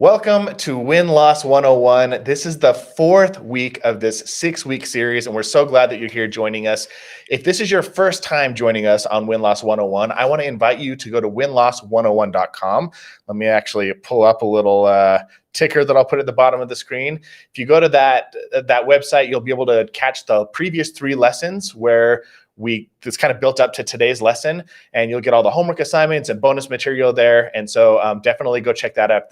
Welcome to Win-Loss 101. This is the fourth week of this 6-week series, and we're so glad that you're here joining us. If this is your first time joining us on Win-Loss 101, I want to invite you to go to winloss101.com. Let me actually pull up a little ticker that I'll put at the bottom of the screen. If you go to that website, you'll be able to catch the previous 3 lessons where it's kind of built up to today's lesson, and you'll get all the homework assignments and bonus material there. And so definitely go check that out.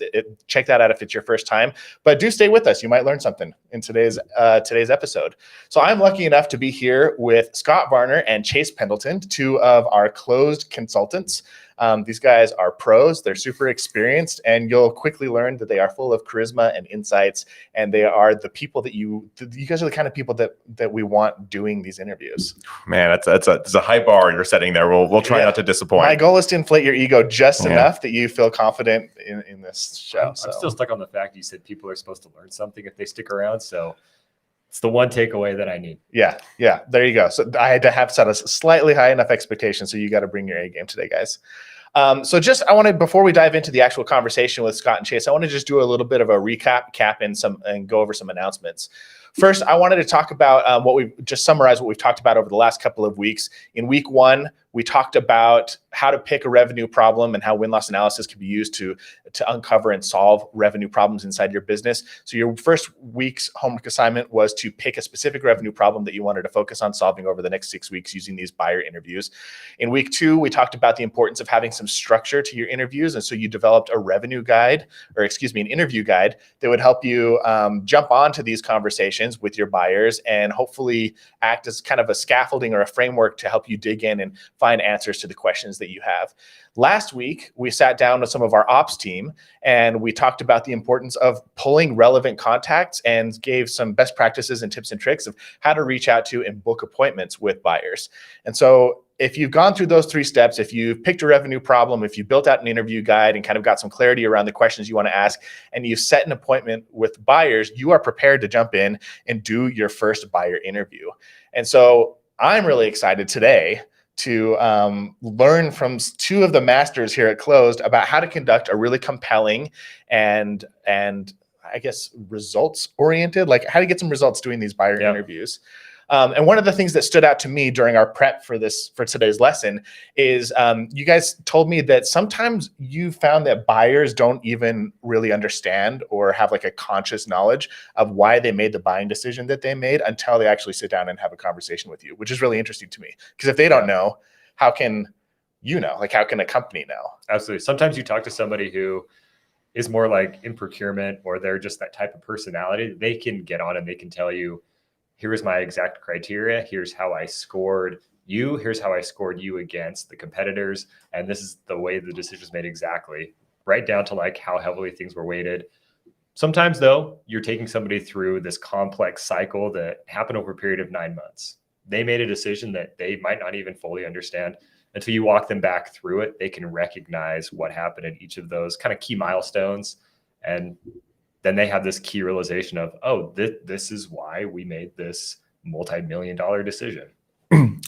Check that out if it's your first time, but do stay with us. You might learn something in today's episode. So I'm lucky enough to be here with Scott Varner and Chase Pendleton, 2 of our closed consultants. These guys are pros. They're super experienced, and you'll quickly learn that they are full of charisma and insights. And they are the people that you guys are the kind of people that we want doing these interviews. Man, that's a high bar you're setting there. We'll try not to disappoint. My goal is to inflate your ego just enough that you feel confident in this show. I'm still stuck on the fact you said people are supposed to learn something if they stick around. So it's the one takeaway that I need. Yeah. There you go. So I had to have set a slightly high enough expectation. So you got to bring your A game today, guys. Before we dive into the actual conversation with Scott and Chase, I want to just do a little bit of a recap and go over some announcements. First, I wanted to talk about summarize what we've talked about over the last couple of weeks. In week 1, we talked about how to pick a revenue problem and how win-loss analysis can be used to uncover and solve revenue problems inside your business. So your first week's homework assignment was to pick a specific revenue problem that you wanted to focus on solving over the next 6 weeks using these buyer interviews. In week 2, we talked about the importance of having some structure to your interviews. And so you developed an interview guide that would help you jump onto these conversations with your buyers and hopefully act as kind of a scaffolding or a framework to help you dig in and find answers to the questions that you have. Last week, we sat down with some of our ops team and we talked about the importance of pulling relevant contacts and gave some best practices and tips and tricks of how to reach out to and book appointments with buyers. And so if you've gone through those 3 steps, if you've picked a revenue problem, if you built out an interview guide and kind of got some clarity around the questions you want to ask, and you've set an appointment with buyers, you are prepared to jump in and do your first buyer interview. And so I'm really excited today to learn from 2 of the masters here at Closed about how to conduct a really compelling and I guess results-oriented, like how to get some results doing these buyer interviews. And one of the things that stood out to me during our prep for today's lesson is you guys told me that sometimes you found that buyers don't even really understand or have like a conscious knowledge of why they made the buying decision that they made until they actually sit down and have a conversation with you, which is really interesting to me. Because if they don't know, how can you know? Like, how can a company know? Absolutely. Sometimes you talk to somebody who is more like in procurement, or they're just that type of personality. They can get on and they can tell you, here's my exact criteria. Here's how I scored you. Here's how I scored you against the competitors. And this is the way the decision was made exactly, right down to like how heavily things were weighted. Sometimes though, you're taking somebody through this complex cycle that happened over a period of 9 months. They made a decision that they might not even fully understand. Until you walk them back through it, they can recognize what happened in each of those kind of key milestones. And then they have this key realization of, oh, this is why we made this multi-million-dollar decision.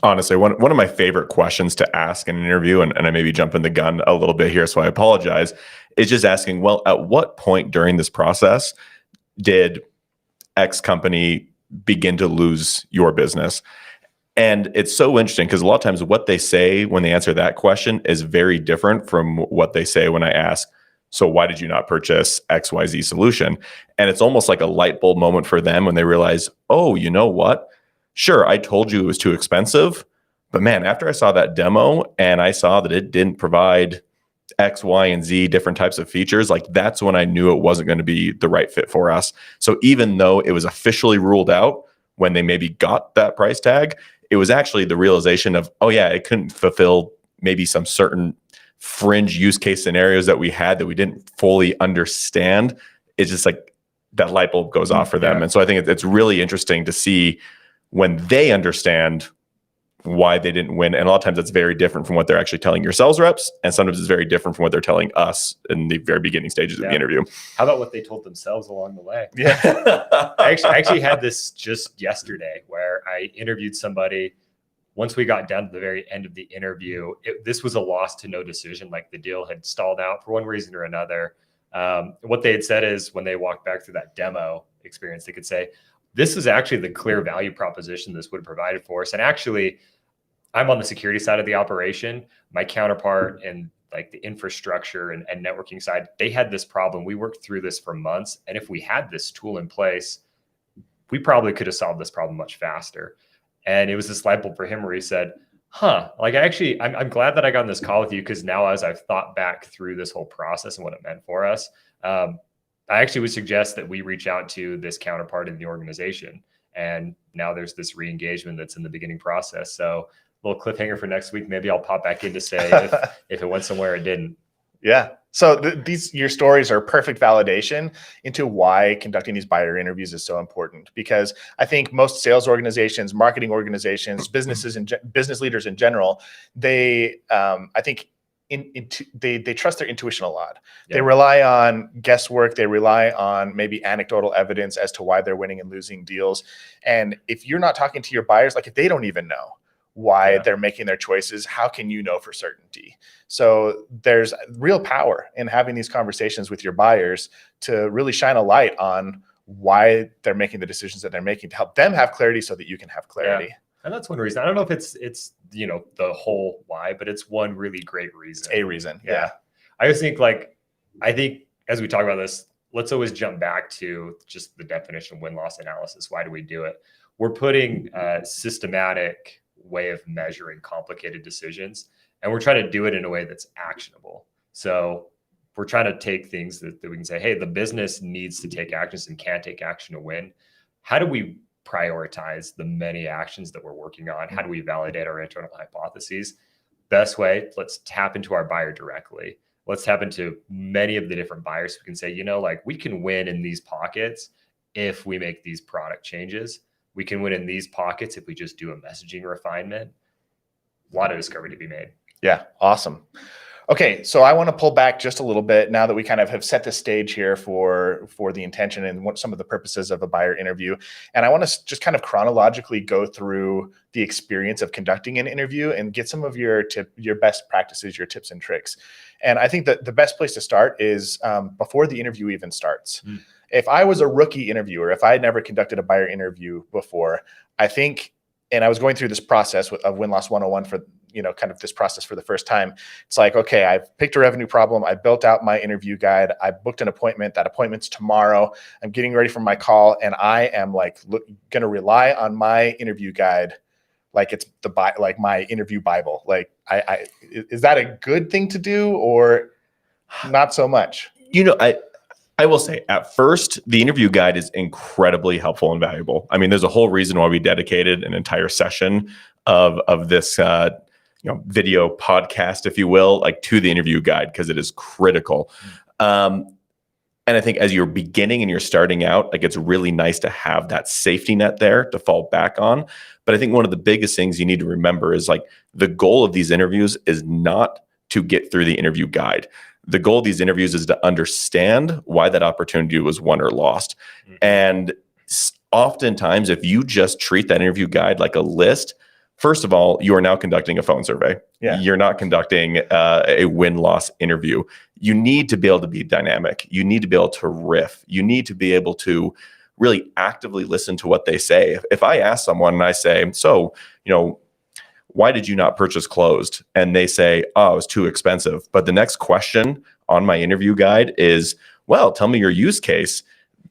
Honestly, one of my favorite questions to ask in an interview, and I maybe jumping the gun a little bit here, so I apologize, is just asking, well, at what point during this process did X company begin to lose your business? And it's so interesting because a lot of times what they say when they answer that question is very different from what they say when I ask, so why did you not purchase XYZ solution? And it's almost like a light bulb moment for them when they realize, oh, you know what? Sure, I told you it was too expensive, but man, after I saw that demo and I saw that it didn't provide X, Y, and Z different types of features, like that's when I knew it wasn't going to be the right fit for us. So even though it was officially ruled out when they maybe got that price tag, it was actually the realization of, oh yeah, it couldn't fulfill maybe some certain fringe use case scenarios that we had that we didn't fully understand. It's just like that light bulb goes off for them. Yeah. And so I think it's really interesting to see when they understand why they didn't win. And a lot of times it's very different from what they're actually telling your sales reps. And sometimes it's very different from what they're telling us in the very beginning stages of the interview. How about what they told themselves along the way? Yeah. I actually had this just yesterday where I interviewed somebody. Once we got down to the very end of the interview, this was a loss to no decision. Like the deal had stalled out for one reason or another. What they had said is when they walked back through that demo experience, they could say, this is actually the clear value proposition this would have provided for us. And actually, I'm on the security side of the operation. My counterpart and like the infrastructure and networking side, they had this problem. We worked through this for months. And if we had this tool in place, we probably could have solved this problem much faster. And it was this light bulb for him where he said, like I'm glad that I got on this call with you, because now as I've thought back through this whole process and what it meant for us, I actually would suggest that we reach out to this counterpart in the organization. And now there's this re-engagement that's in the beginning process. So a little cliffhanger for next week. Maybe I'll pop back in to say if it went somewhere it didn't. Yeah. So your stories are perfect validation into why conducting these buyer interviews is so important, because I think most sales organizations, marketing organizations, businesses and business leaders in general, they I think they trust their intuition a lot. Yeah. They rely on guesswork. They rely on maybe anecdotal evidence as to why they're winning and losing deals. And if you're not talking to your buyers, like if they don't even know why they're making their choices, how can you know for certainty? So there's real power in having these conversations with your buyers to really shine a light on why they're making the decisions that they're making, to help them have clarity so that you can have clarity. Yeah. And that's one reason. I don't know if it's the whole why, but it's one really great reason. It's a reason. Yeah. I just think I think as we talk about this, let's always jump back to just the definition of win-loss analysis. Why do we do it? We're putting a systematic way of measuring complicated decisions, and we're trying to do it in a way that's actionable. So we're trying to take things that we can say, hey, the business needs to take actions and can take action to win. How do we prioritize the many actions that we're working on? How do we validate our internal hypotheses? Best way, let's tap into our buyer directly. Let's tap into many of the different buyers who can say, we can win in these pockets if we make these product changes. We can win in these pockets if we just do a messaging refinement. A lot of discovery to be made. Yeah, awesome. Okay, so I want to pull back just a little bit now that we kind of have set the stage here for the intention and what some of the purposes of a buyer interview. And I want to just kind of chronologically go through the experience of conducting an interview and get some of your best practices, your tips and tricks. And I think that the best place to start is before the interview even starts. If I was a rookie interviewer, if I had never conducted a buyer interview before, I think, and I was going through this process of Win-Loss 101 for, kind of this process for the first time, it's like, okay, I've picked a revenue problem. I built out my interview guide. I booked an appointment. That appointment's tomorrow. I'm getting ready for my call. And I am going to rely on my interview guide like it's my interview Bible. Is that a good thing to do or not so much? I will say at first, the interview guide is incredibly helpful and valuable. I mean, there's a whole reason why we dedicated an entire session of this video podcast, if you will, to the interview guide, because it is critical. And I think as you're beginning and you're starting out, it's really nice to have that safety net there to fall back on. But I think one of the biggest things you need to remember is the goal of these interviews is not to get through the interview guide. The goal of these interviews is to understand why that opportunity was won or lost. Mm-hmm. And oftentimes, if you just treat that interview guide like a list, first of all, you are now conducting a phone survey. Yeah. You're not conducting a win-loss interview. You need to be able to be dynamic. You need to be able to riff. You need to be able to really actively listen to what they say. If I ask someone and I say, so, why did you not purchase closed? And they say, oh, it was too expensive. But the next question on my interview guide is, well, tell me your use case.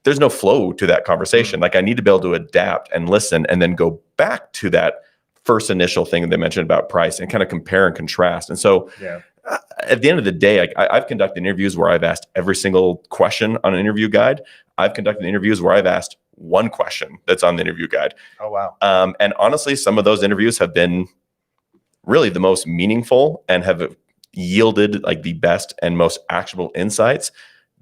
There's no flow to that conversation. I need to be able to adapt and listen and then go back to that first initial thing that they mentioned about price and kind of compare and contrast. And so at the end of the day, I've conducted interviews where I've asked every single question on an interview guide. I've conducted interviews where I've asked one question that's on the interview guide. Oh, wow. And honestly, some of those interviews have been really the most meaningful and have yielded the best and most actionable insights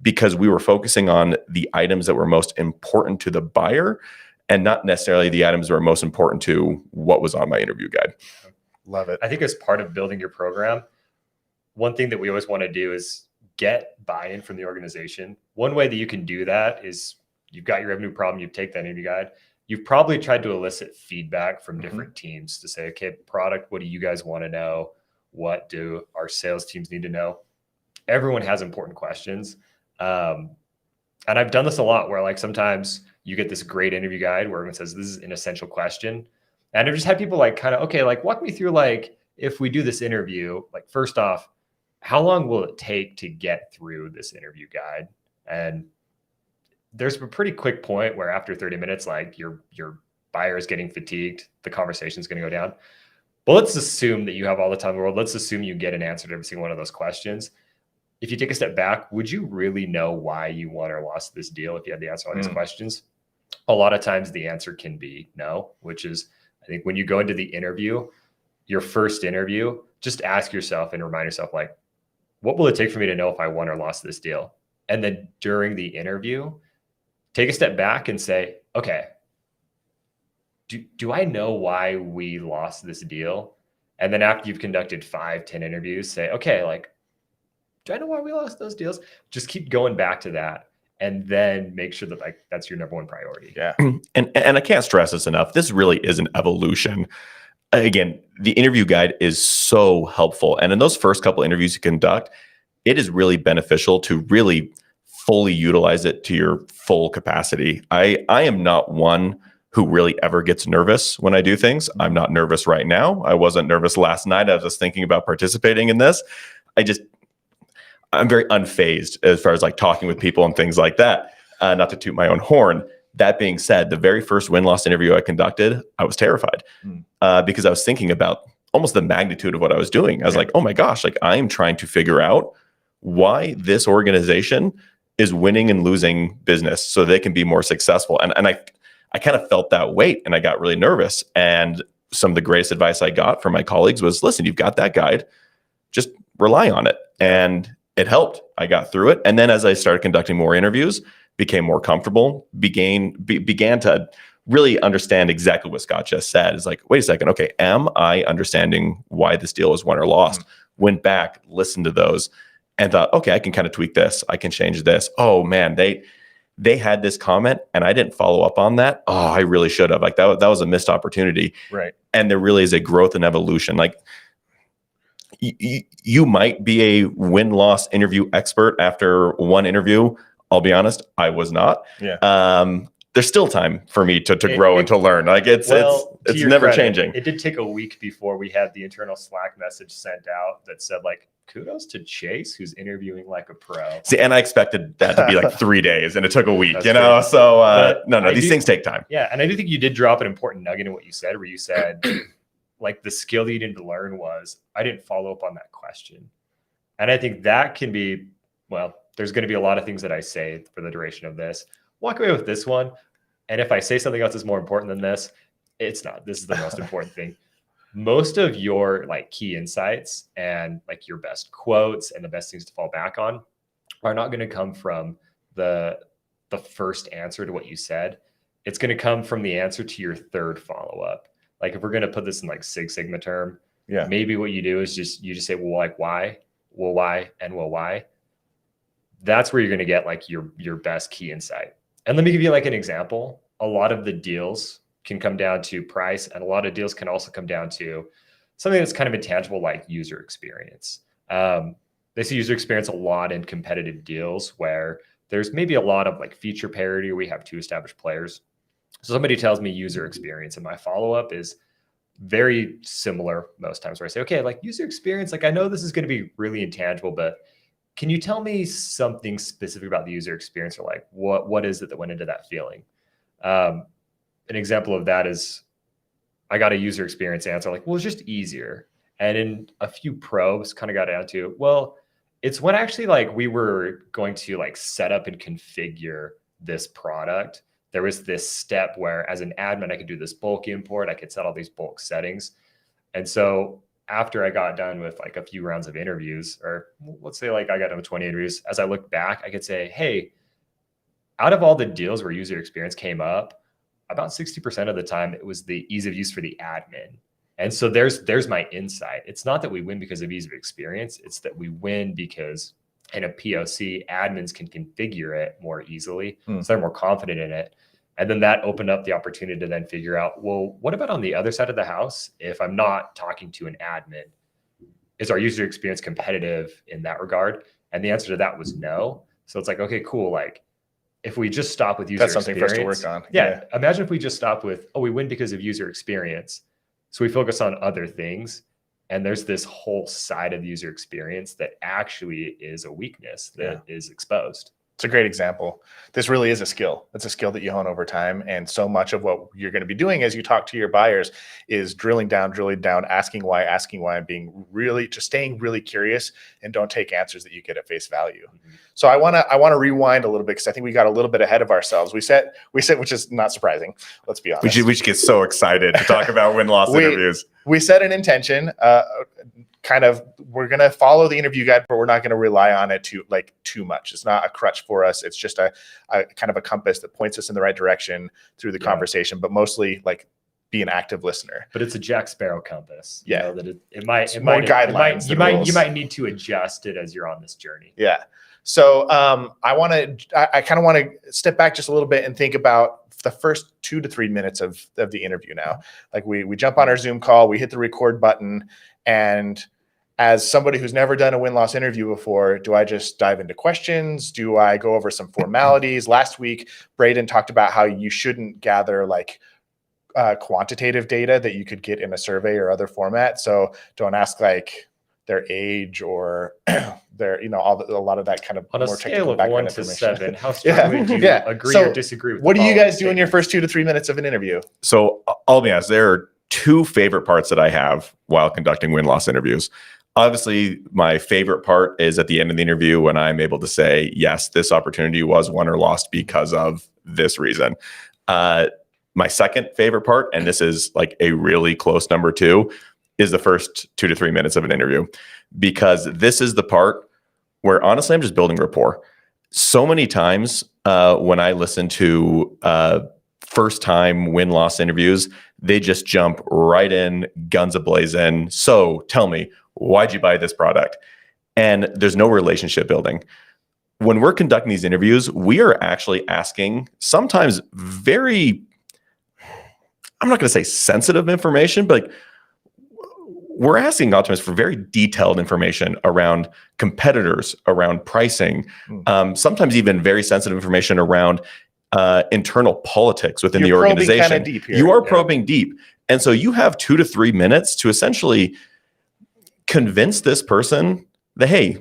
because we were focusing on the items that were most important to the buyer and not necessarily the items that were most important to what was on my interview guide. Love it. I think as part of building your program, one thing that we always want to do is get buy-in from the organization. One way that you can do that is you've got your revenue problem, you take that interview guide. You've probably tried to elicit feedback from different teams to say, okay, product, what do you guys want to know? What do our sales teams need to know? Everyone has important questions. And I've done this a lot where like sometimes you get this great interview guide where it says this is an essential question. And I've just had people like kind of, okay, like walk me through like if we do this interview, like first off, how long will it take to get through this interview guide? And there's a pretty quick point where after 30 minutes, like your buyer is getting fatigued, the conversation is going to go down. But let's assume that you have all the time in the world. Let's assume you get an answer to every single one of those questions. If you take a step back, would you really know why you won or lost this deal if you had the answer to all these questions? A lot of times the answer can be no, which is, I think when you go into the interview, your first interview, just ask yourself and remind yourself, like, what will it take for me to know if I won or lost this deal? And then during the interview, take a step back and say, okay, do I know why we lost this deal? And then after you've conducted 5, 10 interviews, say, okay, like, do I know why we lost those deals? Just keep going back to that. And then make sure that like that's your number one priority. Yeah. And I can't stress this enough. This really is an evolution. Again, the interview guide is so helpful. And in those first couple interviews you conduct, it is really beneficial to really fully utilize it to your full capacity. I am not one who really ever gets nervous when I do things. I'm not nervous right now. I wasn't nervous last night. I was just thinking about participating in this. I'm very unfazed as far as like talking with people and things like that. Not to toot my own horn. That being said, the very first win-loss interview I conducted, I was terrified because I was thinking about almost the magnitude of what I was doing. I was like, oh my gosh, like I am trying to figure out why this organization is winning and losing business so they can be more successful. And I kind of felt that weight and I got really nervous. And some of the greatest advice I got from my colleagues was, listen, you've got that guide, just rely on it. And it helped. I got through it. And then as I started conducting more interviews, became more comfortable, began to really understand exactly what Scott just said. It's like, wait a second. Okay. Am I understanding why this deal was won or lost? Went back, listened to those and thought, okay, I can kind of tweak this. I can change this. Oh man, they had this comment and I didn't follow up on that. Oh, I really should have. Like that was a missed opportunity. Right. And there really is a growth and evolution. Like you might be a win-loss interview expert after one interview. I'll be honest, I was not. Yeah. There's still time for me to grow and to learn. Like it's never changing. It did take a week before we had the internal Slack message sent out that said like, kudos to Chase, who's interviewing like a pro. See, and I expected that to be like 3 days and it took a week, That's you know? true. So no, these things take time. Yeah. And I do think you did drop an important nugget in what you said, where you said like the skill that you didn't learn was I didn't follow up on that question. And I think that can be, well, there's going to be a lot of things that I say for the duration of this. Walk away with this one. And if I say something else is more important than this, it's not. This is the most important thing. Most of your like key insights and like your best quotes and the best things to fall back on are not going to come from the first answer to what you said. It's going to come from the answer to your third follow-up. Like if we're going to put this in like Six Sigma term, maybe what you do is you just say, well, like why, well, why, and well, why. That's where you're going to get like your best key insight. And let me give you like an example. A lot of the deals can come down to price, and a lot of deals can also come down to something that's kind of intangible, like user experience. They see user experience a lot in competitive deals where there's maybe a lot of like feature parity. We have 2 established players. So somebody tells me user experience, and my follow-up is very similar most times, where I say, okay, like user experience, like I know this is going to be really intangible, but can you tell me something specific about the user experience, or like what is it that went into that feeling? An example of that is I got a user experience answer like, well, it's just easier. And in a few probes kind of got down to, well, it's when actually like we were going to like set up and configure this product. There was this step where as an admin, I could do this bulk import. I could set all these bulk settings. And so after I got done with like a few rounds of interviews, or let's say like I got done with 20 interviews, as I look back, I could say, hey, out of all the deals where user experience came up, about 60% of the time, it was the ease of use for the admin. And so there's my insight. It's not that we win because of ease of experience. It's that we win because in a POC, admins can configure it more easily. So they're more confident in it. And then that opened up the opportunity to then figure out, well, what about on the other side of the house? If I'm not talking to an admin, is our user experience competitive in that regard? And the answer to that was no. So it's like, okay, cool. Like if we just stop with user That's something experience, for us to work on. Yeah. Imagine if we just stop with, oh, we win because of user experience. So we focus on other things. And there's this whole side of user experience that actually is a weakness that is exposed. It's a great example. This really is a skill. It's a skill that you hone over time. And so much of what you're going to be doing as you talk to your buyers is drilling down, asking why, and being really just staying really curious, and don't take answers that you get at face value. Mm-hmm. So I want to rewind a little bit, because I think we got a little bit ahead of ourselves. We said, which is not surprising. Let's be honest. We should get so excited to talk about win-loss interviews. We set an intention, we're going to follow the interview guide, but we're not going to rely on it too much. It's not a crutch for us. It's just a kind of a compass that points us in the right direction through the conversation, but mostly like be an active listener. But it's a Jack Sparrow compass. Yeah. You know, that it might guidelines. You might need to adjust it as you're on this journey. Yeah. So I kind of want to step back just a little bit and think about the first 2 to 3 minutes of the interview now. Like we jump on our Zoom call, we hit the record button, and as somebody who's never done a win-loss interview before, do I just dive into questions? Do I go over some formalities? Last week, Braden talked about how you shouldn't gather like quantitative data that you could get in a survey or other format. So don't ask like their age or their, a lot of that kind of on a more scale of 1 to 7. How Yeah. strongly do you agree or disagree with? What do you guys do in your first 2 to 3 minutes of an interview? So I'll be honest, there are 2 favorite parts that I have while conducting win-loss interviews. Obviously, my favorite part is at the end of the interview when I'm able to say, yes, this opportunity was won or lost because of this reason. My second favorite part, and this is like a really close number 2, is the first 2 to 3 minutes of an interview, because this is the part where honestly, I'm just building rapport. So many times when I listen to first time win-loss interviews, they just jump right in, guns a-blazing. So tell me, why'd you buy this product? And there's no relationship building. When we're conducting these interviews, we are actually asking sometimes very, I'm not going to say sensitive information, but we're asking optimists for very detailed information around competitors, around pricing, sometimes even very sensitive information around internal politics within the organization. Deep here. You are probing deep. And so you have 2 to 3 minutes to essentially convince this person that, hey,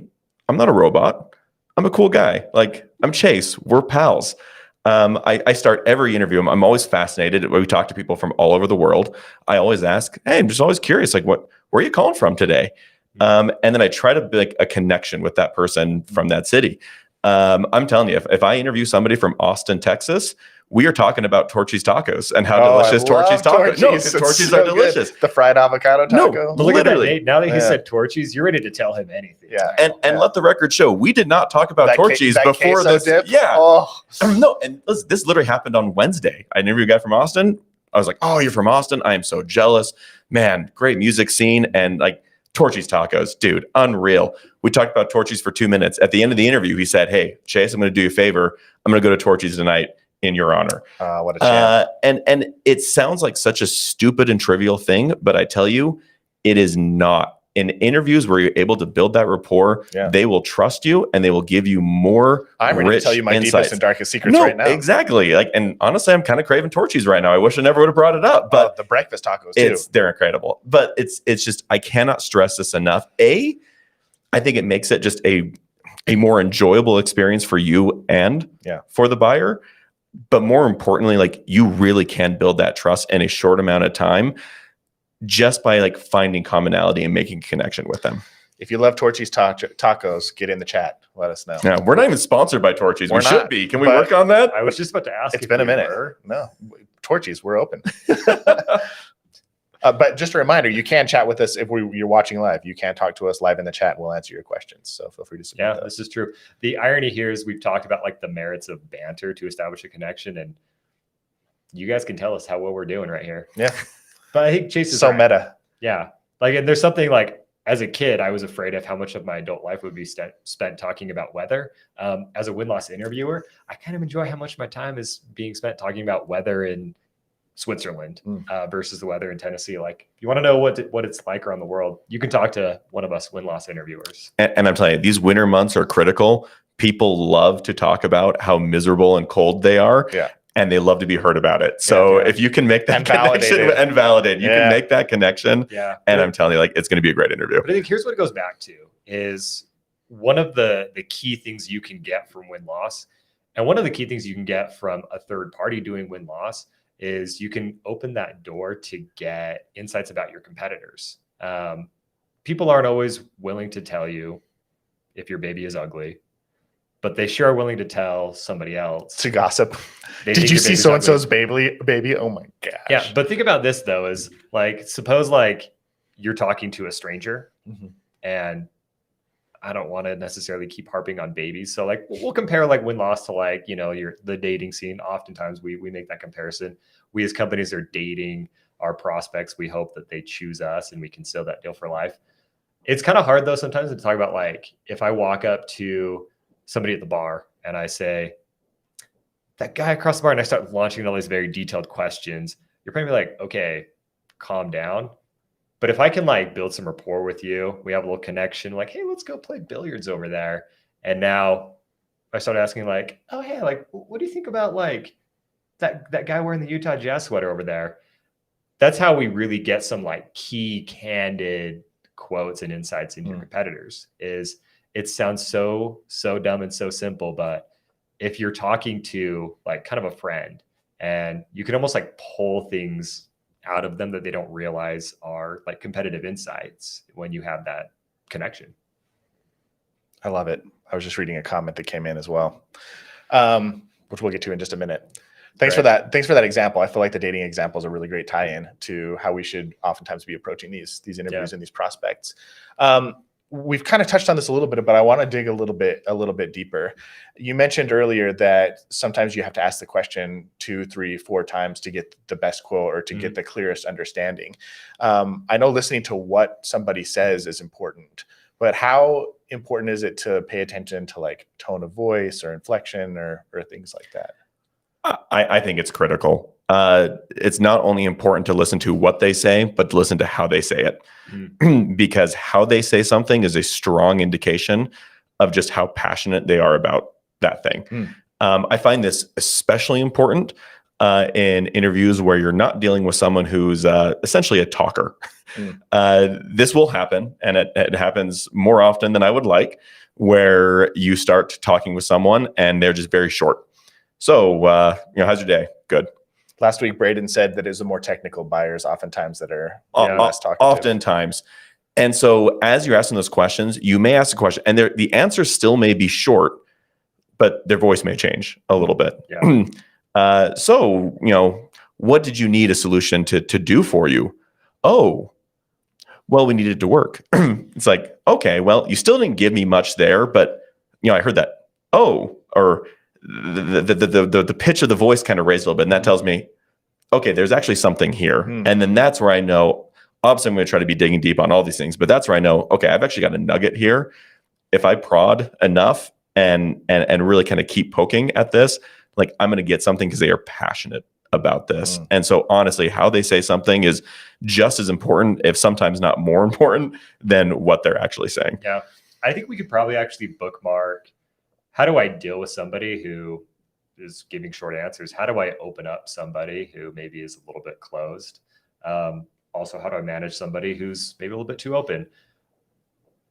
I'm not a robot. I'm a cool guy. Like, I'm Chase. We're pals. I start every interview. I'm always fascinated. We talk to people from all over the world. I always ask, hey, I'm just always curious, like, where are you calling from today? And then I try to build a connection with that person from that city. I'm telling you, if I interview somebody from Austin, Texas, we are talking about Torchy's tacos and how delicious Torchy's tacos. No, because Torchy's are delicious. The fried avocado taco. No, literally. Now that he said Torchy's, you're ready to tell him anything. Yeah. And let the record show, we did not talk about Torchy's before this. Dip? Yeah. Oh. No, and this literally happened on Wednesday. I interviewed a guy from Austin. I was like, oh, you're from Austin? I am so jealous. Man, great music scene. And like, Torchy's tacos, dude, unreal. We talked about Torchy's for 2 minutes. At the end of the interview, he said, hey, Chase, I'm going to do you a favor. I'm going to go to Torchy's tonight in your honor. What a champ. And it sounds like such a stupid and trivial thing, but I tell you, it is not. In interviews where you're able to build that rapport, they will trust you and they will give you more I'm ready to tell you my insights. Deepest and darkest secrets right now. Exactly. Like, and honestly, I'm kind of craving Torchy's right now. I wish I never would have brought it up, but the breakfast tacos too. They're incredible. But it's just, I cannot stress this enough. I think it makes it just a more enjoyable experience for you and for the buyer. But more importantly, like, you really can build that trust in a short amount of time, just by like finding commonality and making a connection with them. If you love Torchy's tacos, get in the chat. Let us know. Yeah, we're not even sponsored by Torchy's. We should be. Can we work on that? I was just about to ask. It's been a minute. No, Torchy's, we're open. But just a reminder, you can chat with us if you're watching live. You can talk to us live in the chat and we'll answer your questions. So feel free to submit those. This is true. The irony here is we've talked about like the merits of banter to establish a connection, and you guys can tell us how well we're doing right here. Yeah. But I think Chase is so right. meta. Yeah. Like, and there's something like, as a kid, I was afraid of how much of my adult life would be spent talking about weather. As a win-loss interviewer, I kind of enjoy how much my time is being spent talking about weather in Switzerland versus the weather in Tennessee. Like, you want to know what it's like around the world, you can talk to one of us win-loss interviewers. And I'm telling you, these winter months are critical people love to talk about how miserable and cold they are. Yeah. And they love to be heard about it. So if you can make that And connection validate it. and validate, you can make that connection. Yeah. And I'm telling you, like, it's going to be a great interview. But I think here's what it goes back to is one of the key things you can get from win-loss. And one of the key things you can get from a third party doing win-loss is you can open that door to get insights about your competitors. People aren't always willing to tell you if your baby is ugly, but they sure are willing to tell somebody else to gossip. They Did think you your see baby's so-and-so's ugly. baby? Oh my gosh. Yeah. But think about this though, is like, suppose like you're talking to a stranger and I don't want to necessarily keep harping on babies. So like, we'll compare like win-loss to like, you know, the dating scene. Oftentimes we make that comparison. We as companies are dating our prospects. We hope that they choose us and we can seal that deal for life. It's kind of hard though sometimes to talk about like, if I walk up to somebody at the bar and I say, that guy across the bar, and I start launching all these very detailed questions, you're probably like, okay, calm down. But if I can like build some rapport with you, we have a little connection, like, hey, let's go play billiards over there. And now I start asking like, oh, hey, like, what do you think about like that guy wearing the Utah Jazz sweater over there? That's how we really get some like key candid quotes and insights into your competitors. Is it sounds so dumb and so simple, but if you're talking to like kind of a friend and you can almost like pull things out of them that they don't realize are like competitive insights when you have that connection. I love it. I was just reading a comment that came in as well, which we'll get to in just a minute. Thanks for that. Thanks for that example. I feel like the dating example is a really great tie-in to how we should oftentimes be approaching these interviews and these prospects. We've kind of touched on this a little bit, but I want to dig a little bit deeper. You mentioned earlier that sometimes you have to ask the question 2, 3, 4 times to get the best quote or to get the clearest understanding. I know listening to what somebody says is important, but how important is it to pay attention to like tone of voice or inflection or things like that? I think it's critical. It's not only important to listen to what they say, but to listen to how they say it. Because how they say something is a strong indication of just how passionate they are about that thing. I find this especially important in interviews where you're not dealing with someone who's essentially a talker. This will happen, and it happens more often than I would like, where you start talking with someone and they're just very short. So, how's your day? Good. Last week, Braden said that it's the more technical buyers oftentimes that are less talkative. Oftentimes. And so as you're asking those questions, you may ask a question and the answer still may be short, but their voice may change a little bit. Yeah. So, what did you need a solution to do for you? Oh, well, we needed to work. It's like, okay, well, you still didn't give me much there, but I heard that. Oh, or the pitch of the voice kind of raised a little bit, and that tells me, okay, there's actually something here. And then that's where I know, obviously I'm going to try to be digging deep on all these things, but that's where I know, okay, I've actually got a nugget here. If I prod enough and really kind of keep poking at this, like I'm going to get something because they are passionate about this. And so honestly, how they say something is just as important, if sometimes not more important, than what they're actually saying. Yeah. I think we could probably actually bookmark, how do I deal with somebody who is giving short answers? How do I open up somebody who maybe is a little bit closed? Also, how do I manage somebody who's maybe a little bit too open?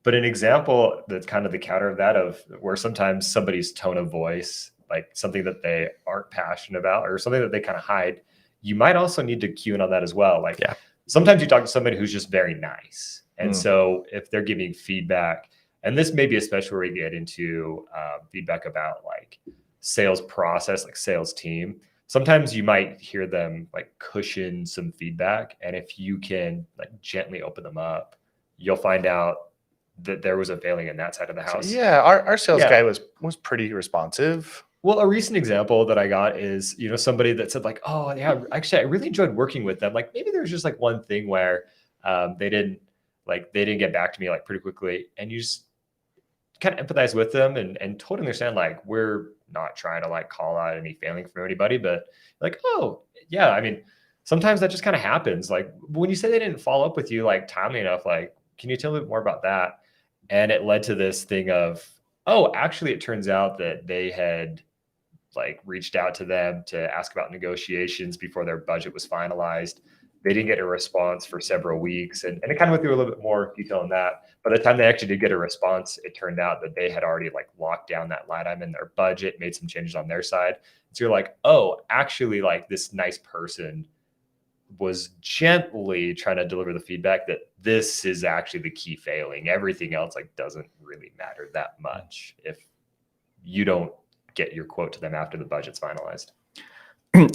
But an example that's kind of the counter of that, of where sometimes somebody's tone of voice, like something that they aren't passionate about or something that they kind of hide, you might also need to cue in on that as well. Like sometimes you talk to somebody who's just very nice. And so if they're giving feedback, and this may be especially where we get into feedback about like sales process, like sales team. Sometimes you might hear them like cushion some feedback. And if you can like gently open them up, you'll find out that there was a failing in that side of the house. Yeah, our sales guy was pretty responsive. Well, a recent example that I got is, somebody that said like, oh yeah, actually, I really enjoyed working with them. Like maybe there's just like one thing where they didn't get back to me like pretty quickly. And you just kind of empathize with them and totally understand, like, we're not trying to like call out any failing from anybody, but like, oh yeah, I mean, sometimes that just kind of happens. Like when you say they didn't follow up with you like timely enough, like, can you tell me more about that? And it led to this thing of, oh, actually, it turns out that they had like reached out to them to ask about negotiations before their budget was finalized. They didn't get a response for several weeks. And it kind of went through a little bit more detail on that. By the time they actually did get a response, it turned out that they had already like locked down that line item in their budget, made some changes on their side. So you're like, oh, actually, like this nice person was gently trying to deliver the feedback that this is actually the key failing. Everything else like doesn't really matter that much if you don't get your quote to them after the budget's finalized.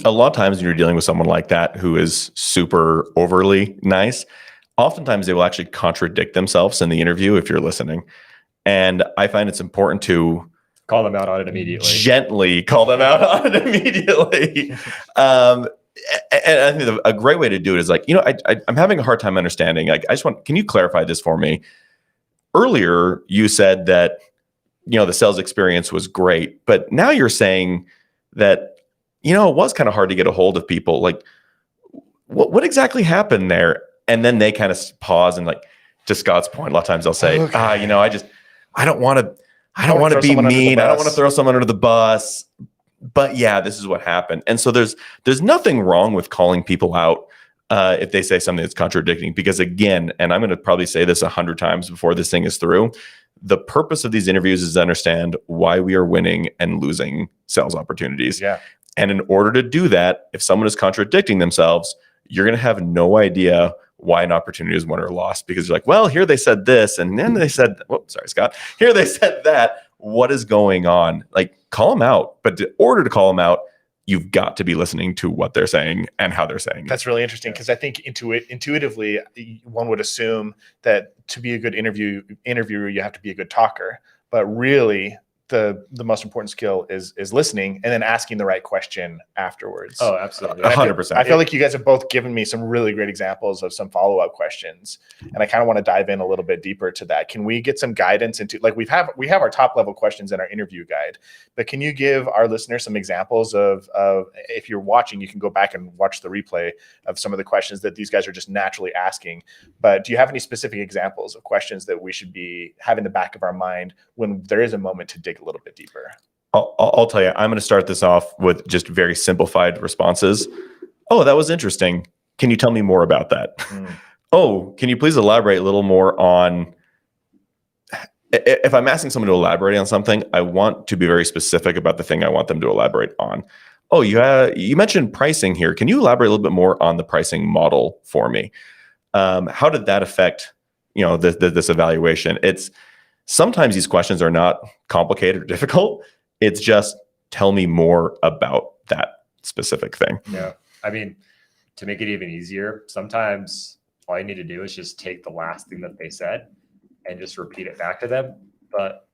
A lot of times when you're dealing with someone like that who is super overly nice, oftentimes they will actually contradict themselves in the interview if you're listening. And I find it's important to call them out on it immediately. Gently call them out on it immediately. And I think a great way to do it is like, I'm having a hard time understanding. Like, can you clarify this for me? Earlier, you said that, the sales experience was great, but now you're saying that, it was kind of hard to get a hold of people. Like, what exactly happened there? And then they kind of pause and, like, to Scott's point, a lot of times they'll say, okay. I don't want to be mean. I don't want to throw someone under the bus. But yeah, this is what happened. And so there's nothing wrong with calling people out if they say something that's contradicting. Because again, and I'm going to probably say this 100 times before this thing is through, the purpose of these interviews is to understand why we are winning and losing sales opportunities. Yeah. And in order to do that, if someone is contradicting themselves, you're going to have no idea why an opportunity is won or lost, because you're like, well, here they said this, and then they said, sorry, Scott, here they said that. What is going on? Like, call them out. But in order to call them out, you've got to be listening to what they're saying and how they're saying it. That's really interesting, because I think intuitively, one would assume that to be a good interviewer, you have to be a good talker. But really, the most important skill is listening and then asking the right question afterwards. Oh, absolutely. 100%. I feel like you guys have both given me some really great examples of some follow-up questions, and I kind of want to dive in a little bit deeper to that. Can we get some guidance into, like, we have our top level questions in our interview guide, but can you give our listeners some examples of if you're watching, you can go back and watch the replay of some of the questions that these guys are just naturally asking. But do you have any specific examples of questions that we should be having in the back of our mind when there is a moment to dig a little bit deeper? I'll tell you, I'm going to start this off with just very simplified responses. Oh, that was interesting. Can you tell me more about that? Oh, can you please elaborate a little more on, if I'm asking someone to elaborate on something, I want to be very specific about the thing I want them to elaborate on. Oh, you mentioned pricing here. Can you elaborate a little bit more on the pricing model for me? How did that affect, this evaluation? Sometimes these questions are not complicated or difficult. It's just, tell me more about that specific thing. Yeah. I mean, to make it even easier, sometimes all you need to do is just take the last thing that they said and just repeat it back to them, but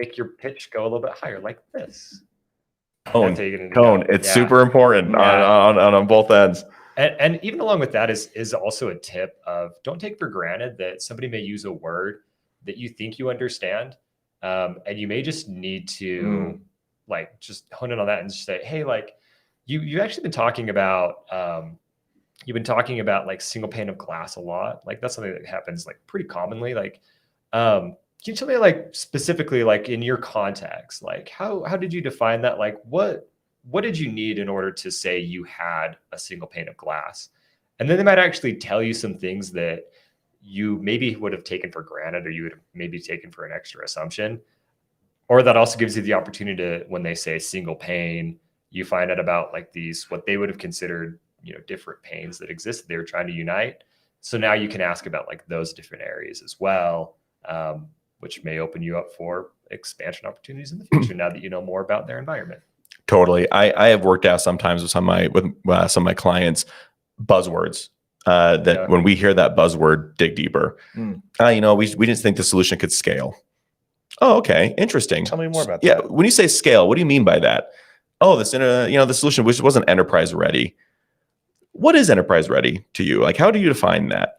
make your pitch go a little bit higher, like this. Tone. It's super important on both ends. And even along with that is also a tip of, don't take for granted that somebody may use a word that you think you understand. And you may just need to like just hone in on that and just say, hey, like you've actually been talking about like single pane of glass a lot. Like that's something that happens like pretty commonly. Like, can you tell me like specifically, like in your context, like how did you define that? Like what did you need in order to say you had a single pane of glass? And then they might actually tell you some things that you maybe would have taken for granted, or you would have maybe taken for an extra assumption. Or that also gives you the opportunity to, when they say single pane, you find out about like these, what they would have considered, different panes that existed. They were trying to unite. So now you can ask about like those different areas as well, which may open you up for expansion opportunities in the future now that you know more about their environment. Totally. I have worked out sometimes with some of my clients buzzwords. When we hear that buzzword, dig deeper. We didn't think the solution could scale. Oh, okay, interesting. Tell me more about that. Yeah, when you say scale, what do you mean by that? Oh, the solution which wasn't enterprise ready. What is enterprise ready to you? Like, how do you define that?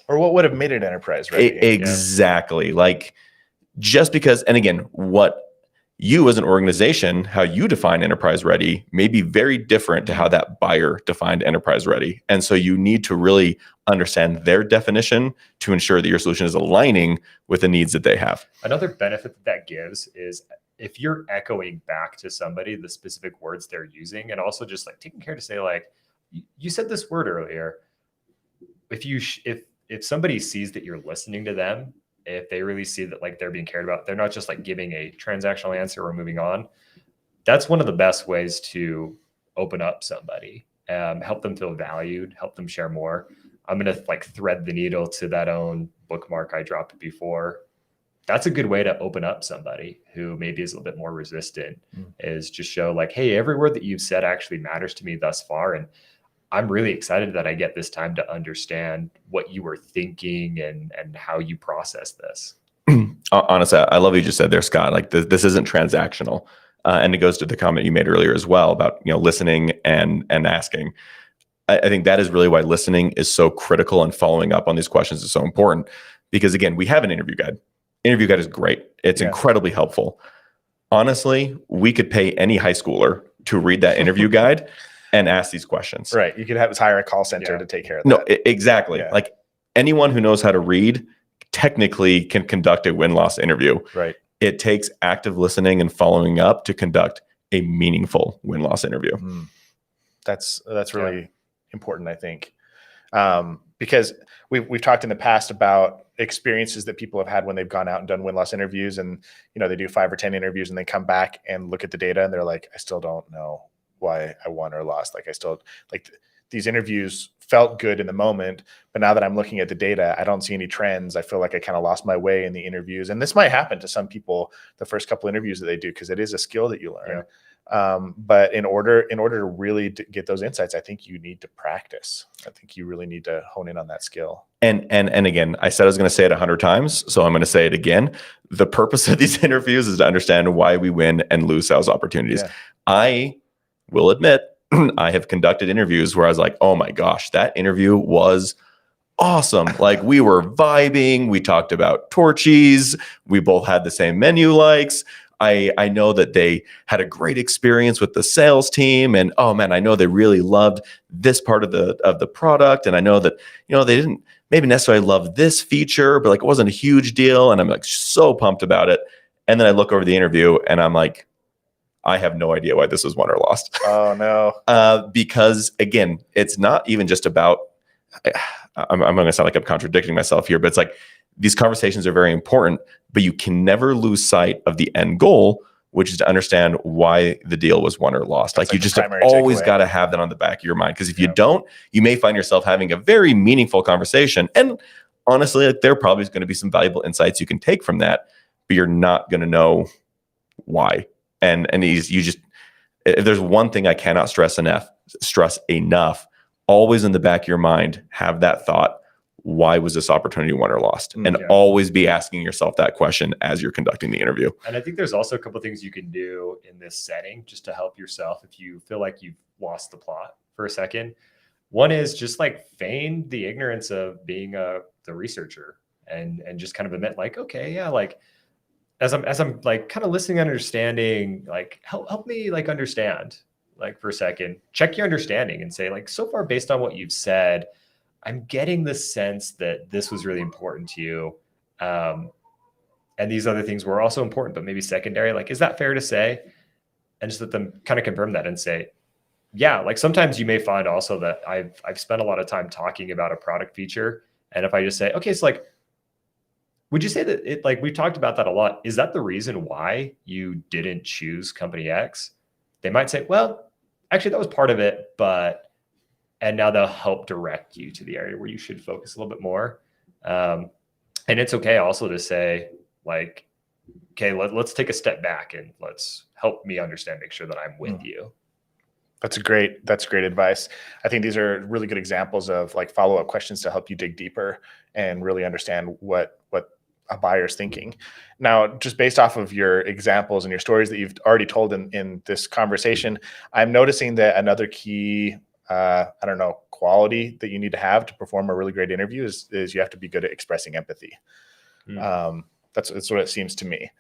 Or what would have made it enterprise ready? Exactly. Yeah. Like, just because, and again, you as an organization, how you define enterprise ready may be very different to how that buyer defined enterprise ready. And so you need to really understand their definition to ensure that your solution is aligning with the needs that they have. Another benefit that gives is if you're echoing back to somebody the specific words they're using, and also just like taking care to say, like, you said this word earlier. If somebody sees that you're listening to them, if they really see that like they're being cared about, they're not just like giving a transactional answer or moving on. That's one of the best ways to open up somebody, help them feel valued, help them share more. I'm going to like thread the needle to that own bookmark I dropped before. That's a good way to open up somebody who maybe is a little bit more resistant, is just show like, hey, every word that you've said actually matters to me thus far. And I'm really excited that I get this time to understand what you were thinking and how you process this. Honestly, I love what you just said there, Scott. Like this isn't transactional. And it goes to the comment you made earlier as well about, listening and asking. I think that is really why listening is so critical, and following up on these questions is so important, because again, we have an interview guide. Interview guide is great. It's incredibly helpful. Honestly, we could pay any high schooler to read that interview guide and ask these questions. Right. You could hire a call center to take care of that. No, exactly. Yeah. Like anyone who knows how to read technically can conduct a win-loss interview. Right. It takes active listening and following up to conduct a meaningful win-loss interview. That's really important, I think. Because we've talked in the past about experiences that people have had when they've gone out and done win-loss interviews, and they do 5 or 10 interviews and they come back and look at the data and they're like, I still don't know why I won or lost. Like these interviews felt good in the moment, but now that I'm looking at the data, I don't see any trends. I feel like I kind of lost my way in the interviews. And this might happen to some people the first couple interviews that they do, because it is a skill that you learn. But in order to really get those insights, I think you need to practice. I think you really need to hone in on that skill. And again, I said I was going to say it 100 times, so I'm going to say it again. The purpose of these interviews is to understand why we win and lose sales opportunities. I will admit, I have conducted interviews where I was like, oh my gosh, that interview was awesome. Like we were vibing. We talked about Torchies. We both had the same menu likes. I know that they had a great experience with the sales team, and oh man, I know they really loved this part of the product. And I know that, they didn't maybe necessarily love this feature, but like it wasn't a huge deal. And I'm like so pumped about it. And then I look over the interview and I'm like, I have no idea why this was won or lost. Oh no. Because again, it's not even just about, I'm going to sound like I'm contradicting myself here, but it's like these conversations are very important, but you can never lose sight of the end goal, which is to understand why the deal was won or lost. Like you just have always got to have that on the back of your mind. Because if you don't, you may find yourself having a very meaningful conversation. And honestly, like, there probably is going to be some valuable insights you can take from that, but you're not going to know why. And if there's one thing I cannot stress enough, always in the back of your mind, have that thought, why was this opportunity won or lost? And always be asking yourself that question as you're conducting the interview. And I think there's also a couple of things you can do in this setting just to help yourself if you feel like you've lost the plot for a second. One is just like feign the ignorance of being the researcher and just kind of admit like, okay, yeah, like as I'm like kind of listening and understanding, like help me like understand, like for a second, check your understanding and say like, so far based on what you've said, I'm getting the sense that this was really important to you. And these other things were also important, but maybe secondary. Like, is that fair to say? And just let them kind of confirm that and say, yeah, like sometimes you may find also that I've spent a lot of time talking about a product feature. And if I just say, okay, so like, would you say that it, like we've talked about that a lot, is that the reason why you didn't choose company X? They might say, well, actually that was part of it, and now they'll help direct you to the area where you should focus a little bit more. And it's okay also to say like, okay, let's take a step back and let's help me understand, make sure that I'm with you. That's great advice. I think these are really good examples of like follow-up questions to help you dig deeper and really understand what a buyer's thinking. Now, just based off of your examples and your stories that you've already told in this conversation, I'm noticing that another key quality that you need to have to perform a really great interview is you have to be good at expressing empathy. That's what it seems to me.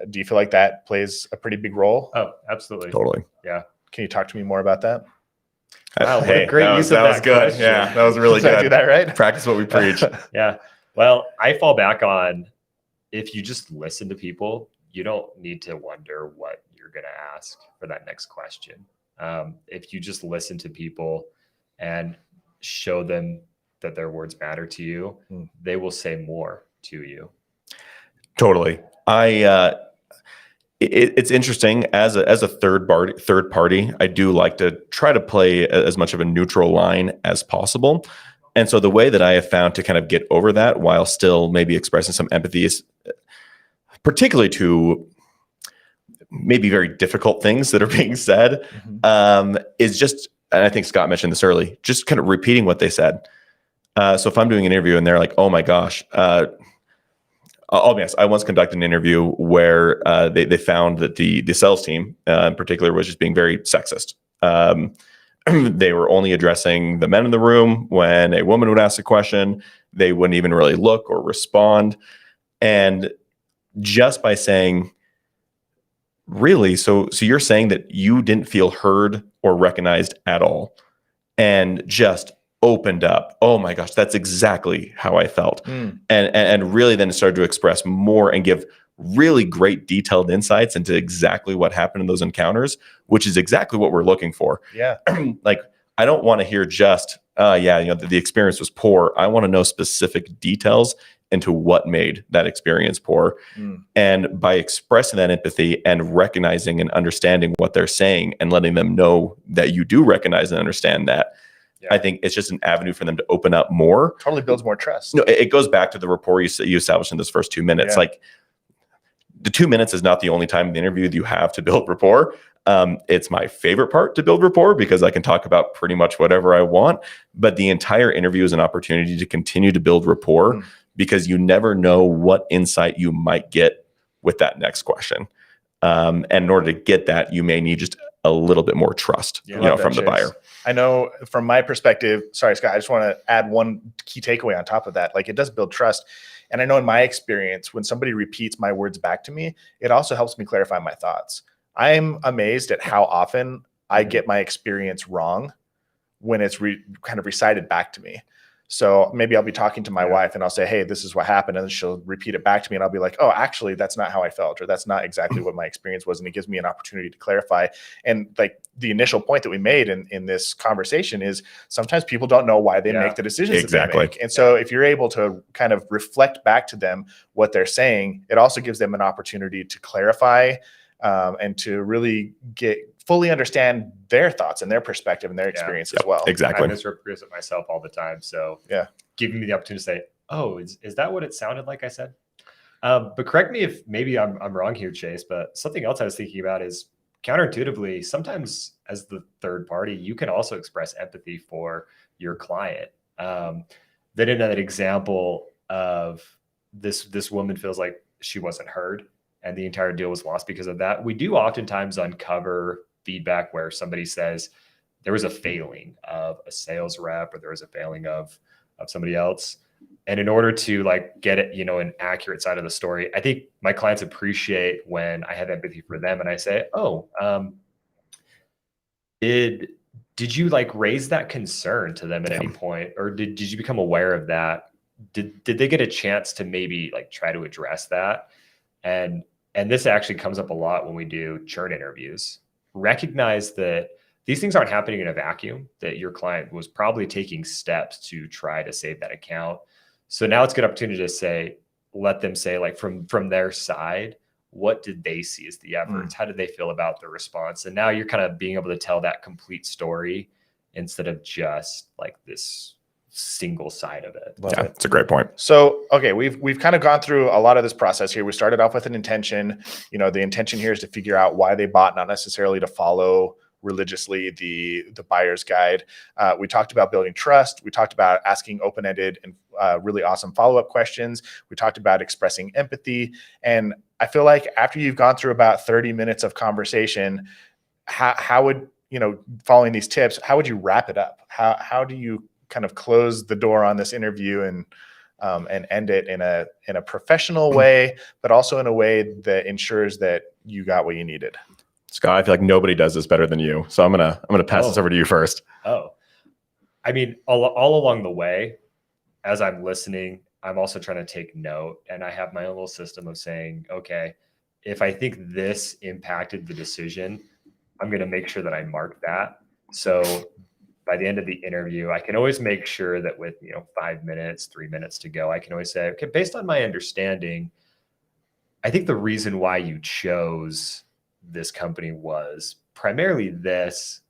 Do you feel like that plays a pretty big role? Oh, absolutely. Totally. Yeah. Can you talk to me more about that? Wow, what a great use of that was that good. question. Yeah, that was really Did I good. do that right? Practice what we preach. Yeah. Well, I fall back on, if you just listen to people, you don't need to wonder what you're going to ask for that next question. If you just listen to people and show them that their words matter to you, they will say more to you. Totally. It's interesting as a third party. I do like to try to play as much of a neutral line as possible. And so the way that I have found to kind of get over that while still maybe expressing some empathy is particularly to maybe very difficult things that are being said, is just, and I think Scott mentioned this early, just kind of repeating what they said. So if I'm doing an interview and they're like, oh my gosh, I'll be honest, I once conducted an interview where they found that the sales team in particular was just being very sexist. They were only addressing the men in the room. When a woman would ask a question, they wouldn't even really look or respond. And just by saying, really, so you're saying that you didn't feel heard or recognized at all, and just opened up, oh my gosh, that's exactly how I felt. And really then started to express more and give really great detailed insights into exactly what happened in those encounters, which is exactly what we're looking for. Yeah. Like, I don't want to hear just, the experience was poor. I want to know specific details into what made that experience poor. And by expressing that empathy and recognizing and understanding what they're saying and letting them know that you do recognize and understand that, I think it's just an avenue for them to open up more. Totally builds more trust. No, it goes back to the rapport you established in those first 2 minutes. Like, the 2 minutes is not the only time in the interview that you have to build rapport. It's my favorite part to build rapport because I can talk about pretty much whatever I want. But the entire interview is an opportunity to continue to build rapport because you never know what insight you might get with that next question. And in order to get that, you may need just a little bit more trust, from the buyer. I know from my perspective, sorry, Scott, I just want to add one key takeaway on top of that. Like, it does build trust. And I know in my experience, when somebody repeats my words back to me, it also helps me clarify my thoughts. I'm amazed at how often I get my experience wrong when it's kind of recited back to me. So maybe I'll be talking to my wife and I'll say, hey, this is what happened. And then she'll repeat it back to me. And I'll be like, oh, actually, that's not how I felt, or that's not exactly what my experience was. And it gives me an opportunity to clarify. And like the initial point that we made in this conversation is sometimes people don't know why they make the decisions that they make. And so if you're able to kind of reflect back to them what they're saying, it also gives them an opportunity to clarify and to really fully understand their thoughts and their perspective and their experience as well. Exactly. I misrepresent myself all the time. So giving me the opportunity to say, oh, is that what it sounded like I said? But correct me if maybe I'm wrong here, Chase, but something else I was thinking about is counterintuitively, sometimes as the third party, you can also express empathy for your client. Then in that example of this woman feels like she wasn't heard and the entire deal was lost because of that. We do oftentimes uncover feedback where somebody says there was a failing of a sales rep or there was a failing of somebody else. And in order to like get it, an accurate side of the story, I think my clients appreciate when I have empathy for them and I say, oh, did you like raise that concern to them at any point? Or did you become aware of that? Did they get a chance to maybe like try to address that? And this actually comes up a lot when we do churn interviews. Recognize that these things aren't happening in a vacuum, that your client was probably taking steps to try to save that account. So now it's a good opportunity to let them say like from their side, what did they see as the efforts? How did they feel about the response? And now you're kind of being able to tell that complete story instead of just like this single side of it. It's a great point. So, okay, we've kind of gone through a lot of this process here. We started off with an intention. The intention here is to figure out why they bought, not necessarily to follow religiously the buyer's guide. We talked about building trust. We talked about asking open-ended and really awesome follow-up questions. We talked about expressing empathy. And I feel like after you've gone through about 30 minutes of conversation, how would, following these tips, how would you wrap it up? How do you kind of close the door on this interview and and end it in a professional way, but also in a way that ensures that you got what you needed. Scott, I feel like nobody does this better than you. So I'm gonna pass this over to you first. Oh, I mean, all along the way, as I'm listening, I'm also trying to take note, and I have my own little system of saying, okay, if I think this impacted the decision, I'm going to make sure that I mark that. So by the end of the interview, I can always make sure that with 5 minutes, 3 minutes to go, I can always say, okay, based on my understanding, I think the reason why you chose this company was primarily this.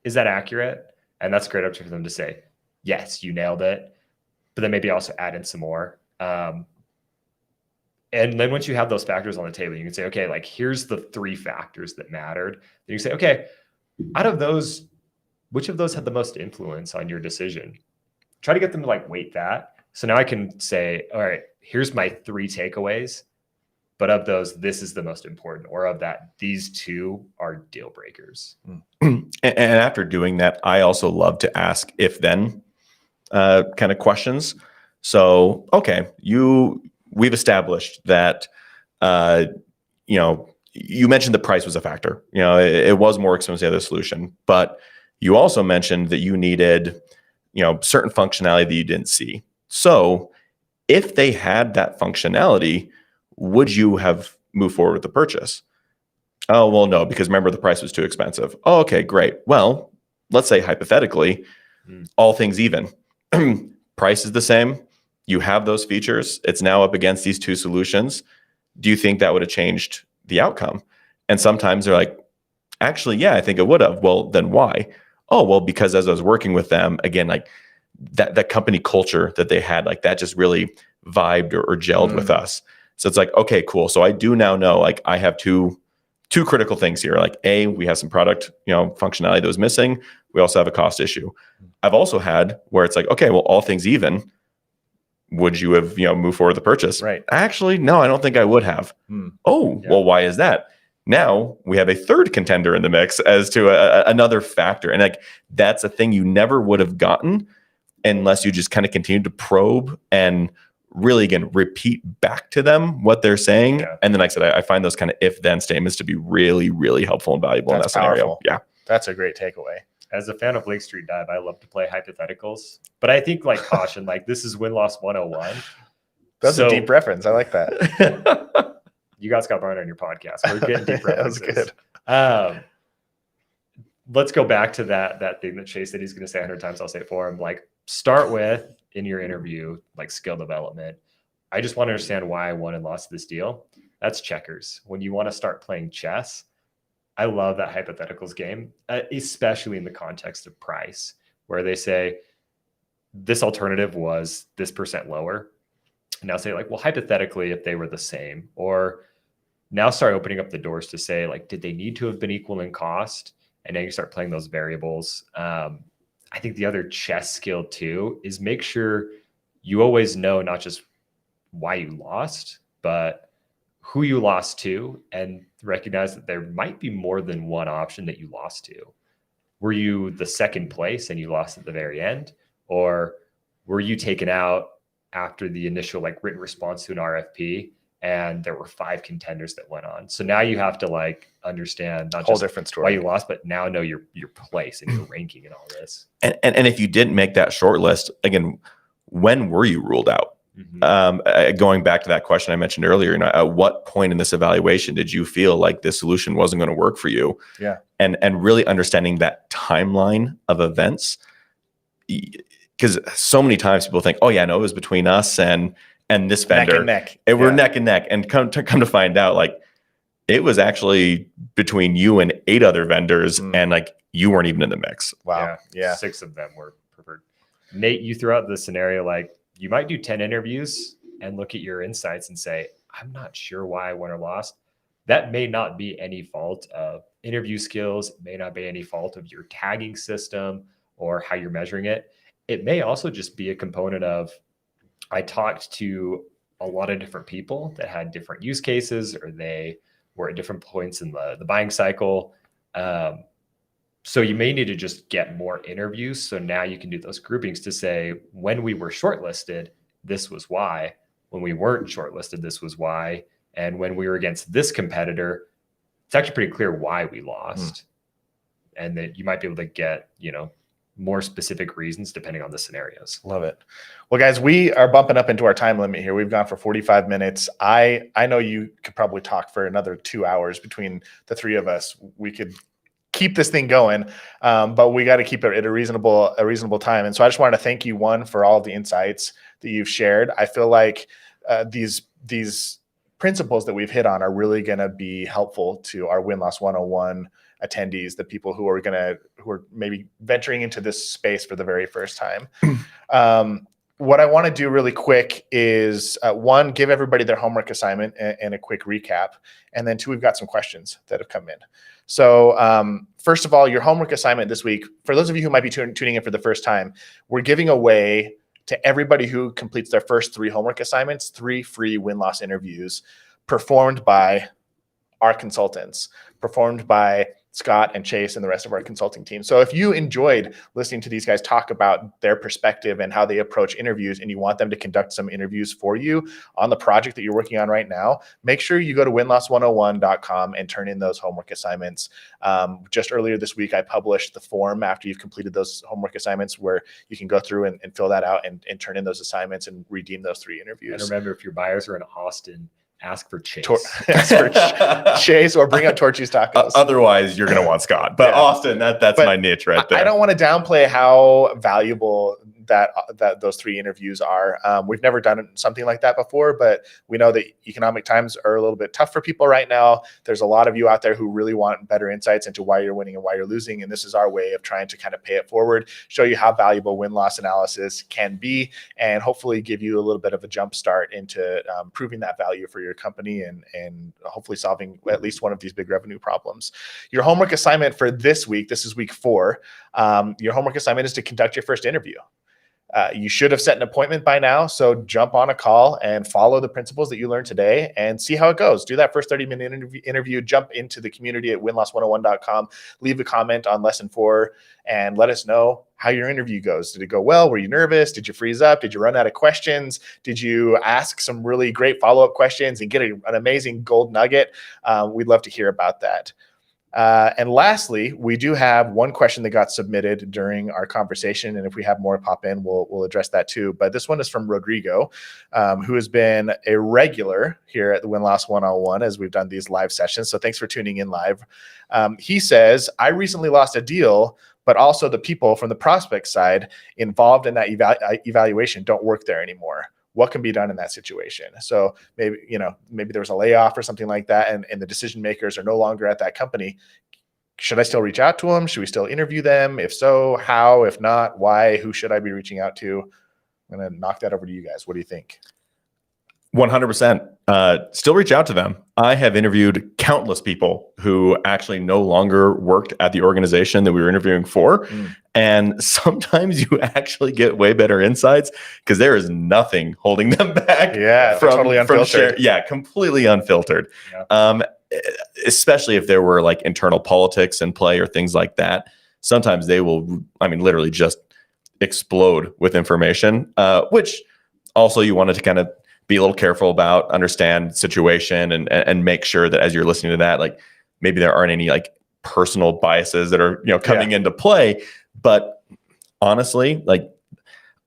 Is that accurate? And that's a great opportunity for them to say, yes, you nailed it. But then maybe also add in some more. And then once you have those factors on the table, you can say, okay, like here's the 3 factors that mattered. Then you say, okay, out of those, which of those had the most influence on your decision? Try to get them to like weight that. So now I can say, all right, here's my 3 takeaways. But of those, this is the most important, or of that, these 2 are deal breakers. And after doing that, I also love to ask if then kind of questions. So, okay, we've established that, you mentioned the price was a factor. It was more expensive than the other solution, but you also mentioned that you needed, certain functionality that you didn't see. So if they had that functionality, would you have moved forward with the purchase? Oh, well, no, because remember the price was too expensive. Oh, okay, great. Well, let's say hypothetically, all things even, price is the same. You have those features. It's now up against these 2 solutions. Do you think that would have changed the outcome? And sometimes they're like, actually, yeah, I think it would have. Well, then why? Oh, well, because as I was working with them, again, like that company culture that they had, like that just really vibed or gelled with us. So it's like, okay, cool. So I do now know, like I have two critical things here. Like A, we have some product, functionality that was missing. We also have a cost issue. I've also had where it's like, okay, well, all things even, would you have, moved forward with the purchase? Right. Actually, no, I don't think I would have. Oh, yeah. Well, why is that? Now we have a 3rd contender in the mix as to another factor. And like, that's a thing you never would have gotten unless you just kind of continue to probe and really, again, repeat back to them what they're saying. Yeah. And then, like I said, I find those kind of if-then statements to be really, really helpful and valuable in that scenario. Yeah. That's a great takeaway. As a fan of Lake Street Dive, I love to play hypotheticals, but I think like caution, like this is win-loss 101. That's a deep reference. I like that. You got Scott Varner on your podcast. We're getting deep references. That was good. Let's go back to that thing that Chase said he's going to say 100 times. I'll say it for him. Like start with in your interview, like skill development. I just want to understand why I won and lost this deal. That's checkers. When you want to start playing chess, I love that hypotheticals game, especially in the context of price, where they say this alternative was this % lower. And now say like, well, hypothetically, if they were the same, or now start opening up the doors to say like, did they need to have been equal in cost? And then you start playing those variables. I think the other chess skill too is make sure you always know not just why you lost, but who you lost to, and recognize that there might be more than one option that you lost to. Were you the 2nd place and you lost at the very end? Or were you taken out after the initial like written response to an RFP and there were 5 contenders that went on? So now you have to like understand not just different story why you lost, but now know your place and your ranking and all this. And if you didn't make that short list, again, when were you ruled out? Going back to that question I mentioned earlier, at what point in this evaluation did you feel like this solution wasn't going to work for you? Yeah. And really understanding that timeline of events, because so many times people think, oh yeah, no, it was between us and this vendor. Neck and neck. We're neck and neck. And come to find out, like it was actually between you and 8 other vendors, and like you weren't even in the mix. Wow. Yeah. 6 of them were preferred. Nate, you threw out the scenario like you might do 10 interviews and look at your insights and say, I'm not sure why I won or lost. That may not be any fault of interview skills. It may not be any fault of your tagging system or how you're measuring it. It may also just be a component of, I talked to a lot of different people that had different use cases, or they were at different points in the buying cycle. So you may need to just get more interviews. So now you can do those groupings to say, when we were shortlisted, this was why. When we weren't shortlisted, this was why. And when we were against this competitor, it's actually pretty clear why we lost. And that you might be able to get, more specific reasons depending on the scenarios. Love it. Well, guys, we are bumping up into our time limit here. We've gone for 45 minutes. I know you could probably talk for another 2 hours between the three of us. We could keep this thing going, but we got to keep it at a reasonable time. And so I just wanted to thank you, one, for all of the insights that you've shared. I feel like these principles that we've hit on are really going to be helpful to our Win-Loss 101 attendees, the people who are maybe venturing into this space for the very first time. What I want to do really quick is one, give everybody their homework assignment and a quick recap. And then two, we've got some questions that have come in. So first of all, your homework assignment this week, for those of you who might be tuning in for the first time, we're giving away to everybody who completes their first 3 homework assignments, 3 free win-loss interviews performed by our consultants, performed by Scott and Chase and the rest of our consulting team. So if you enjoyed listening to these guys talk about their perspective and how they approach interviews, and you want them to conduct some interviews for you on the project that you're working on right now, make sure you go to winloss101.com and turn in those homework assignments. Just earlier this week, I published the form after you've completed those homework assignments where you can go through and fill that out and turn in those assignments and redeem those 3 interviews. And remember, if your buyers are in Austin, ask for Chase. Chase, or bring up Torchy's Tacos. Otherwise, you're going to want Scott. But yeah. Austin, that's my niche right there. I don't want to downplay how valuable that those 3 interviews are. We've never done something like that before, but we know that economic times are a little bit tough for people right now. There's a lot of you out there who really want better insights into why you're winning and why you're losing. And this is our way of trying to kind of pay it forward, show you how valuable win-loss analysis can be, and hopefully give you a little bit of a jump start into proving that value for your company and hopefully solving at least one of these big revenue problems. Your homework assignment for this week, this is week 4. Your homework assignment is to conduct your first interview. You should have set an appointment by now, so jump on a call and follow the principles that you learned today and see how it goes. Do that first 30-minute interview, jump into the community at winloss101.com, leave a comment on lesson 4, and let us know how your interview goes. Did it go well? Were you nervous? Did you freeze up? Did you run out of questions? Did you ask some really great follow-up questions and get an amazing gold nugget? We'd love to hear about that. And lastly, we do have one question that got submitted during our conversation, and if we have more pop in, we'll address that too. But this one is from Rodrigo, who has been a regular here at the Win-Loss 101 as we've done these live sessions. So thanks for tuning in live. He says, I recently lost a deal, but also the people from the prospect side involved in that evaluation don't work there anymore. What can be done in that situation? So maybe there was a layoff or something like that, and the decision makers are no longer at that company. Should I still reach out to them? Should we still interview them? If so, how? If not, why? Who should I be reaching out to? I'm going to knock that over to you guys. What do you think? 100%. Still reach out to them. I have interviewed countless people who actually no longer worked at the organization that we were interviewing for. And sometimes you actually get way better insights because there is nothing holding them back. Yeah, totally unfiltered. Completely unfiltered. Yeah. Especially if there were like internal politics in play or things like that. Sometimes they will, literally just explode with information, which also you wanted to kind of be a little careful about, understand situation and make sure that as you're listening to that, like maybe there aren't any like personal biases that are, coming into play. But honestly, like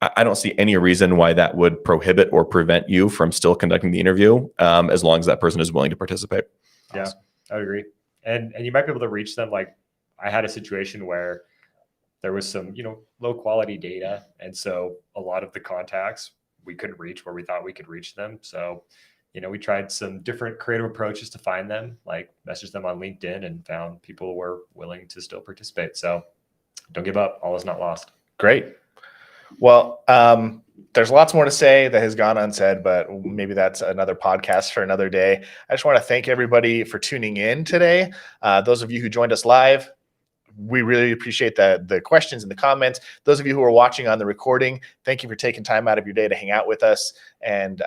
I don't see any reason why that would prohibit or prevent you from still conducting the interview, as long as that person is willing to participate. Yeah, awesome. I would agree. And you might be able to reach them. Like I had a situation where there was some, low quality data. And so a lot of the contacts we couldn't reach where we thought we could reach them. So, we tried some different creative approaches to find them, like messaged them on LinkedIn and found people who were willing to still participate. So don't give up. All is not lost. Great. Well, there's lots more to say that has gone unsaid, but maybe that's another podcast for another day. I just want to thank everybody for tuning in today. Those of you who joined us live, we really appreciate the questions and the comments. Those of you who are watching on the recording, thank you for taking time out of your day to hang out with us. And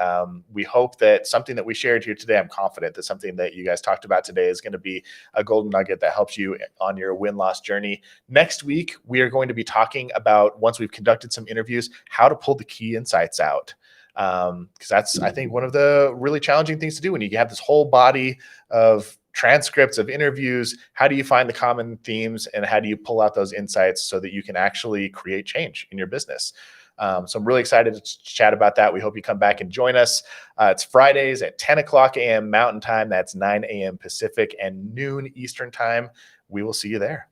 we hope that something that we shared here today, I'm confident that something that you guys talked about today is going to be a golden nugget that helps you on your win-loss journey. Next week, we are going to be talking about, once we've conducted some interviews, how to pull the key insights out. Because that's, I think, one of the really challenging things to do when you have this whole body of transcripts of interviews. How do you find the common themes, and how do you pull out those insights so that you can actually create change in your business? So I'm really excited to chat about that. We hope you come back and join us. It's Fridays at 10 o'clock a.m. Mountain Time. That's 9 a.m. Pacific and noon Eastern Time. We will see you there.